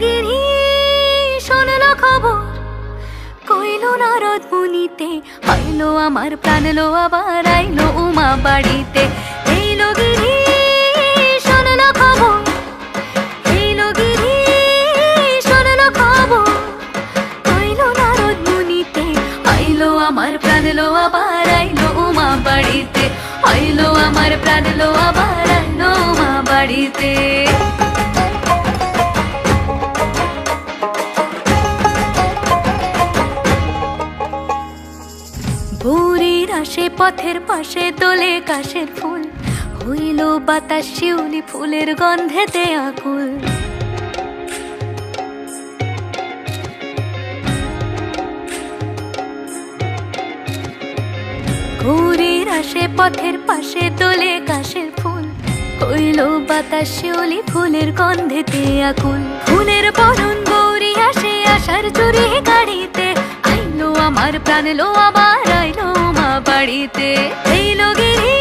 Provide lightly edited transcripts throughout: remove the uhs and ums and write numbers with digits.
গিরি শুনল খবর, কইল নারদ মুনিতে, আইলো আমার প্রাণ লো আবার আইলো উমা বাড়িতে। এইল গিরি শুনল খবর, এইল গিরি শুনল খবর, কইল নারদ মুনিতে, আইলো আমার প্রাণ লো আবার আইলো উমা বাড়িতে, আইলো আমার প্রাণ লো আবার আইলো উমা বাড়িতে। ভোরের আসে পথের পাশে দোলে কাশের ফুল, হইল বাতাস শিউলি ফুলের গন্ধেতে আকুল। ভোরের আসে পথের পাশে দোলে কাশের ফুল, হইল বাতাস শিউলি ফুলের গন্ধেতে আকুল। ফুলের বরণ গৌরী আসে আশার চুরি গাড়িতে, আইলো আমার প্রাণ লো আবার আইলো মা বাড়িতে। এইলো গিরি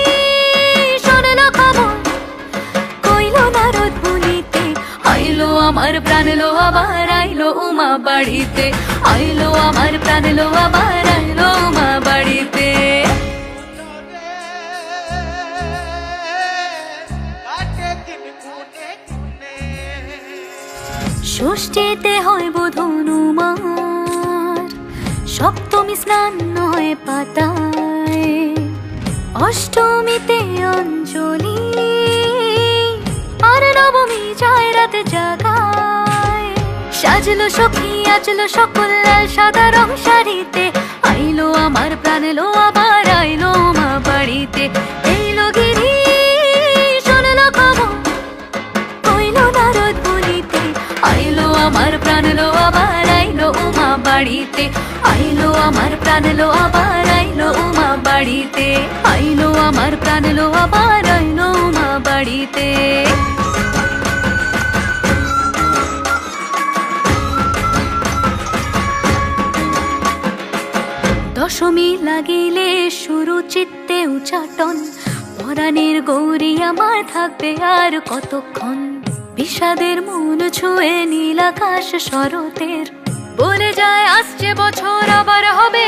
শুনল খবর, কইল নারদ মুনিতে, আইলো আমার প্রাণ লো আবার আইলো উমা বাড়িতে, আইলো আমার প্রাণ লো আবার আইলো উমা বাড়িতে। ষষ্ঠীতে হয় বোধন উমার, সপ্তমী স্নান হয় পাতায়, অষ্টমীতে অঞ্জলি, আর নবমী যায় রাত জাগায়। সাজলো সখী আজলো সকল লাল সাদা রং শাড়িতে, আইলো আমার প্রাণ লো আবার আইলো মা বাড়িতে। এইলো গিরি শুনল খবর, কইল নারদ মুনিতে, আইলো আমার প্রাণ লো আবার আইলো উমা বাড়িতে, আইলো আমার প্রাণ লো আবার আইলো উমা বাড়িতে, আইলো আমার প্রাণ লো আবার আইলো উমা বাড়িতে। দশমী লাগিলে শুরু চিত্তে উচাটন, পরাণের গৌরী আমার থাকবে আর কতক্ষণ। বিষাদের মন ছুঁয়ে নীল আকাশ শরতের, বলে যায় আসছে বছর আবার হবে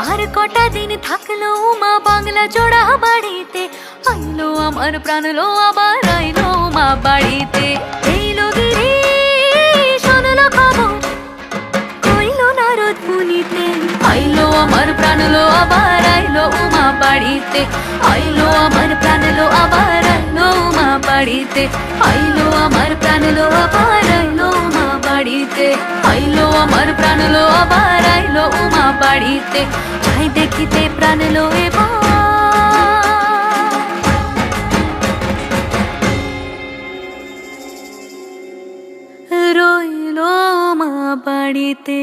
আর কটা দিন থাকলো মা বাংলা জোড়া বাড়িতে, আইলো আমার প্রাণ লো আবার আইলো মা বাড়িতে। এইলো গিরি শুনল খবর, কইল নারদ মুনিতে, আইলো আমার প্রাণ লো আবার আইলো উমা বাড়িতে, আইলো আমার প্রাণ লো আবার আইলো উমা বাড়িতে, আইলো আমার প্রাণ লো আবার আইলো উমা বাড়িতে, আইলো আমার প্রাণ লো আবার আইলো উমা বাড়িতে। যাই দেখিতে প্রাণ লো এবার রইলো মা বাড়িতে।